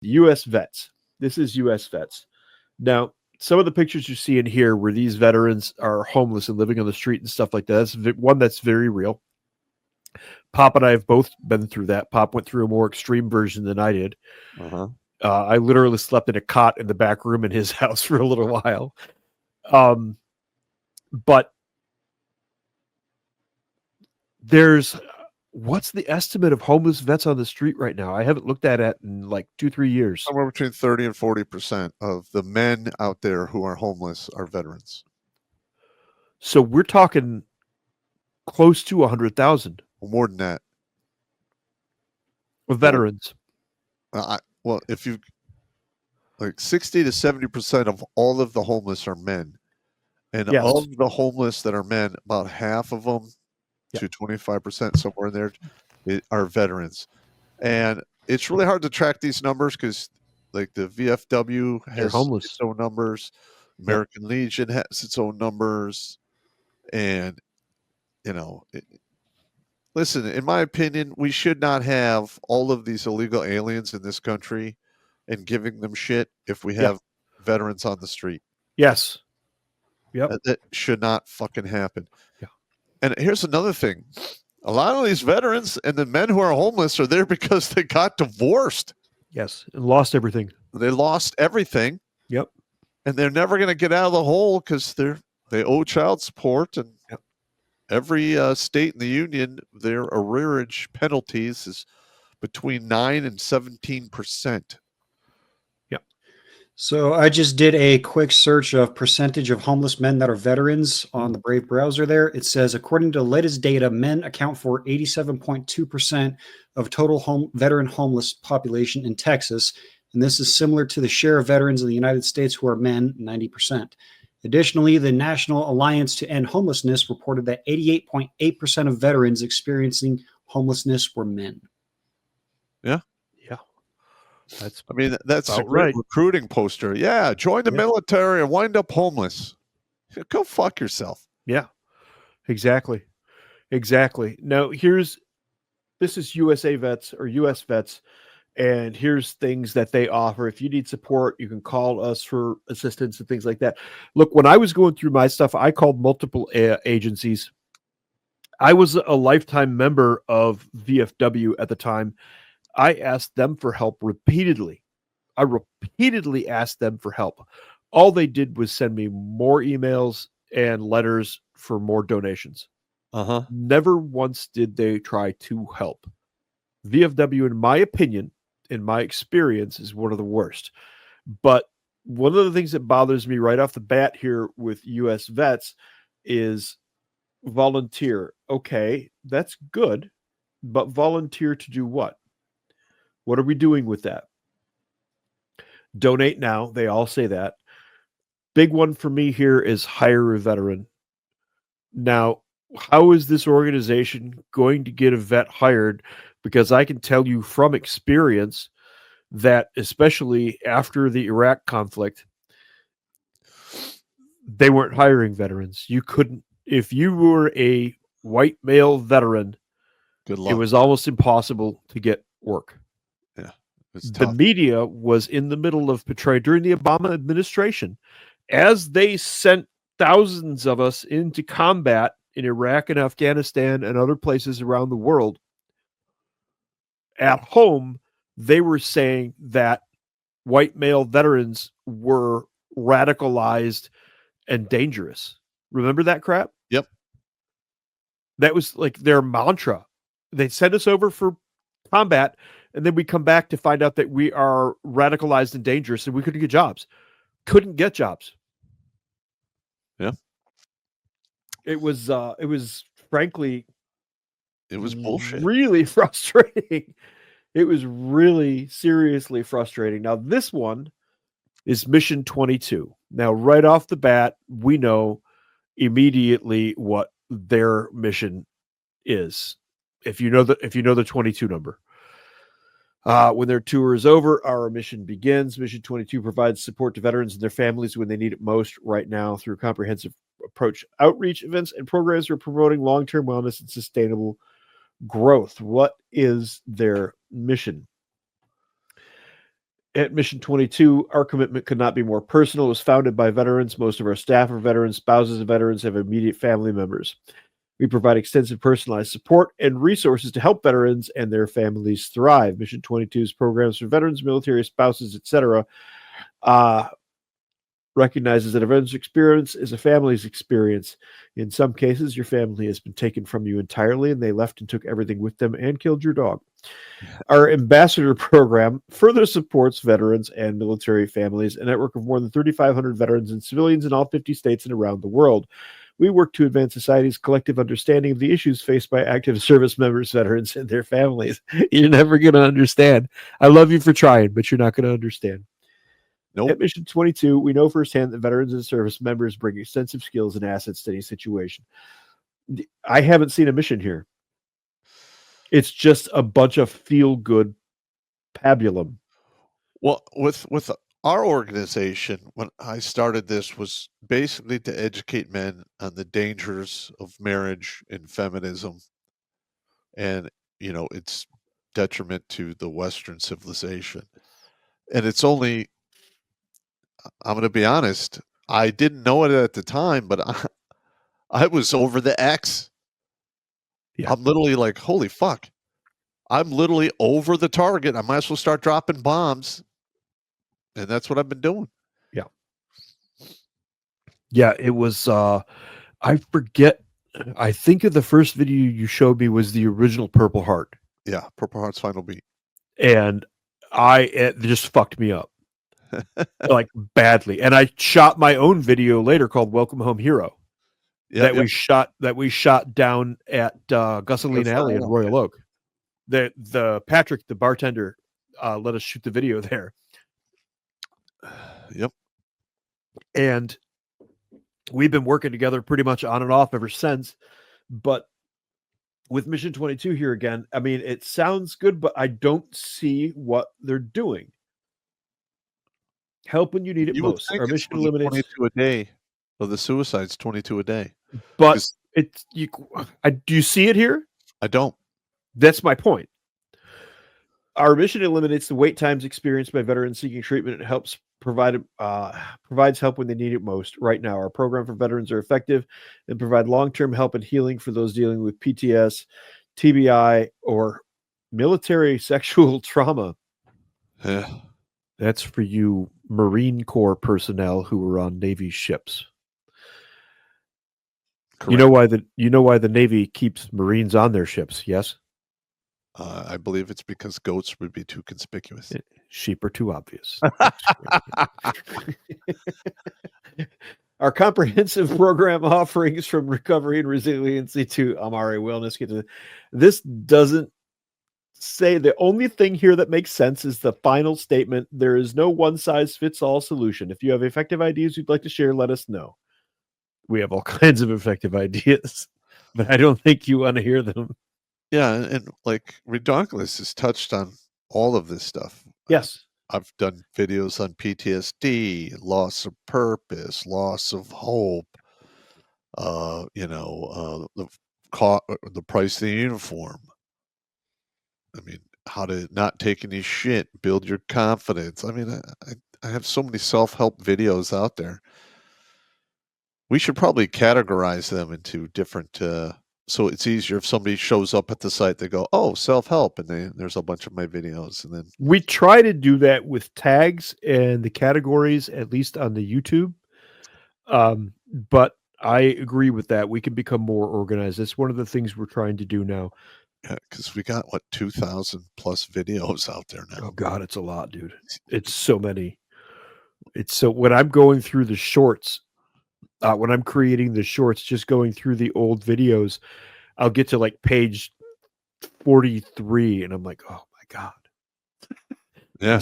U.S. vets. This is U.S. vets. Now, some of the pictures you see in here where these veterans are homeless and living on the street and stuff like that, that's one that's very real. Pop and I have both been through that. Pop went through a more extreme version than I did. Uh-huh. I literally slept in a cot in the back room in his house for a little while. But what's the estimate of homeless vets on the street right now? I haven't looked at it in like 2-3 years. Somewhere between 30 and 40% of the men out there who are homeless are veterans. So we're talking close to 100,000. More than that. Veterans. Well, if you like 60 to 70% of all of the homeless are men. And Yes. of the homeless that are men, about half of them to 25%, somewhere in there, are veterans. And it's really hard to track these numbers because like the VFW has its own numbers, American Legion has its own numbers, and listen, in my opinion, we should not have all of these illegal aliens in this country and giving them shit if we have veterans on the street. Yes. Yep. That should not fucking happen. Yeah. And here's another thing. A lot of these veterans and the men who are homeless are there because they got divorced. Yes. And lost everything. They lost everything. Yep. And they're never going to get out of the hole because they owe child support. And every state in the union, their arrearage penalties is between 9 and 17%. So I just did a quick search of percentage of homeless men that are veterans on the Brave browser there. It says, according to the latest data, men account for 87.2% of total veteran homeless population in Texas. And this is similar to the share of veterans in the United States who are men, 90%. Additionally, the National Alliance to End Homelessness reported that 88.8% of veterans experiencing homelessness were men. Yeah. That's a great recruiting poster. Yeah, join the military and wind up homeless. Go fuck yourself. Yeah, exactly. Now, this is USA vets or US vets, and here's things that they offer. If you need support, you can call us for assistance and things like that. Look, when I was going through my stuff, I called multiple agencies. I was a lifetime member of VFW at the time. I asked them for help repeatedly. I repeatedly asked them for help. All they did was send me more emails and letters for more donations. Never once did they try to help. VFW, in my opinion, in my experience, is one of the worst. But one of the things that bothers me right off the bat here with U.S. vets is volunteer. Okay, that's good, but volunteer to do what? What are we doing with that? Donate now. They all say that. Big one for me here is hire a veteran. Now, how is this organization going to get a vet hired? Because I can tell you from experience that, especially after the Iraq conflict, they weren't hiring veterans. You couldn't, if you were a white male veteran, good luck. It was almost impossible to get work. The media was in the middle of portraying during the Obama administration as they sent thousands of us into combat in Iraq and Afghanistan and other places around the world. At home, they were saying that white male veterans were radicalized and dangerous. Remember that crap? Yep. That was like their mantra. They sent us over for combat, and then we come back to find out that we are radicalized and dangerous, and we couldn't get jobs. Yeah. It was frankly, it was bullshit. Really frustrating. It was really seriously frustrating. Now, this one is Mission 22. Now, right off the bat, we know immediately what their mission is. If you know the 22 number. When their tour is over, our mission begins. Mission 22 provides support to veterans and their families when they need it most right now through comprehensive approach outreach events and programs for promoting long-term wellness and sustainable growth. What is their mission? At Mission 22, our commitment could not be more personal. It was founded by veterans. Most of our staff are veterans. Spouses of veterans have immediate family members. We provide extensive personalized support and resources to help veterans and their families thrive. Mission 22's programs for veterans, military spouses, etc., recognizes that a veteran's experience is a family's experience. In some cases, your family has been taken from you entirely, and they left and took everything with them and killed your dog. Our ambassador program further supports veterans and military families, a network of more than 3,500 veterans and civilians in all 50 states and around the world. We work to advance society's collective understanding of the issues faced by active service members, veterans, and their families. You're never going to understand. I love you for trying, but you're not going to understand. Nope. At Mission 22, we know firsthand that veterans and service members bring extensive skills and assets to any situation. I haven't seen a mission here. It's just a bunch of feel-good pabulum. Well, with our organization, when I started this, was basically to educate men on the dangers of marriage and feminism, and its detriment to the Western civilization. And it's only, I'm going to be honest, I didn't know it at the time, but I was over the X. Yeah. I'm literally like, holy fuck. I'm literally over the target. I might as well start dropping bombs. And that's what I've been doing. Yeah. Yeah, it was, I forget, I think of the first video you showed me was the original Purple Heart. Yeah, Purple Heart's Final Beat. And it just fucked me up. Like badly. And I shot my own video later called Welcome Home Hero. Yeah, we shot down at Gasoline Alley in Royal Oak. The Patrick, the bartender, let us shoot the video there. Yep. And we've been working together pretty much on and off ever since. But with Mission 22 here again, I mean, it sounds good, but I don't see what they're doing. Help when you need it most. Our mission eliminates 22 a day of the suicides, 22 a day. But do you see it here? I don't. That's my point. Our mission eliminates the wait times experienced by veterans seeking treatment. It helps provides help when they need it most. Right now, our program for veterans are effective and provide long-term help and healing for those dealing with PTS, TBI, or military sexual trauma. Yeah. That's for you Marine Corps personnel who were on Navy ships. Correct. You know why the Navy keeps Marines on their ships, yes? I believe it's because goats would be too conspicuous. Sheep are too obvious. Our comprehensive program offerings from recovery and resiliency to Amare wellness. This doesn't say, the only thing here that makes sense is the final statement. There is no one-size-fits-all solution. If you have effective ideas you'd like to share, let us know. We have all kinds of effective ideas, but I don't think you want to hear them. Yeah, and like Redonkulous has touched on all of this stuff. Yes. I've done videos on PTSD, loss of purpose, loss of hope, the price of the uniform. I mean, how to not take any shit, build your confidence. I mean, I have so many self-help videos out there. We should probably categorize them into different, so it's easier if somebody shows up at the site, they go, oh, self-help, and there's a bunch of my videos. And then we try to do that with tags and the categories, at least on the YouTube. But I agree with that. We can become more organized. That's one of the things we're trying to do now. Yeah, because we got 2,000 plus videos out there now. Oh God, it's a lot, dude. It's so many. When I'm going through the shorts, when I'm creating the shorts, just going through the old videos, I'll get to like page 43 and I'm like, oh my God. Yeah.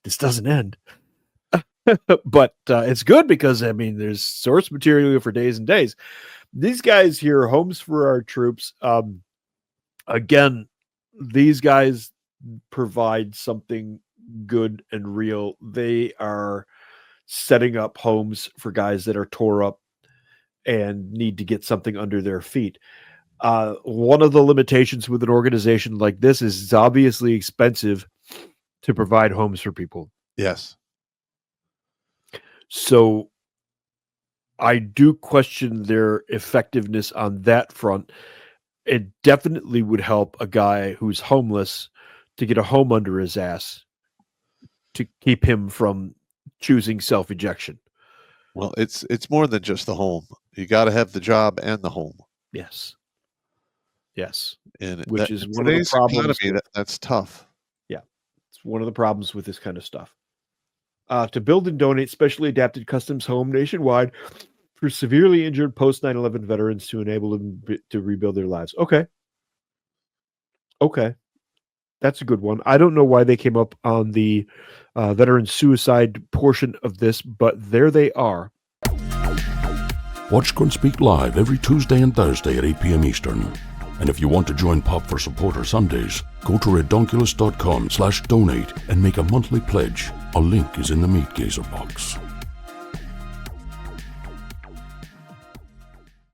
This doesn't end. But it's good because, I mean, there's source material for days and days. These guys here, Homes for Our Troops, again, these guys provide something good and real. They are setting up homes for guys that are tore up and need to get something under their feet. One of the limitations with an organization like this is it's obviously expensive to provide homes for people. Yes. So I do question their effectiveness on that front. It definitely would help a guy who's homeless to get a home under his ass to keep him from choosing self-ejection. Well, it's more than just the home. You got to have the job and the home. Yes. Yes. And Which that, is in one of the today's problems. economy, that's tough. It's one of the problems with this kind of stuff. To build and donate specially adapted customs home nationwide for severely injured post 9/11 veterans to enable them to rebuild their lives. Okay. That's a good one. I don't know why they came up on the veteran suicide portion of this, but there they are. Watch Grunt Speak live every Tuesday and Thursday at 8 p.m. Eastern. And if you want to join Pop for Supporter Sundays, go to redonkulous.com/donate and make a monthly pledge. A link is in the Meat Gazer box.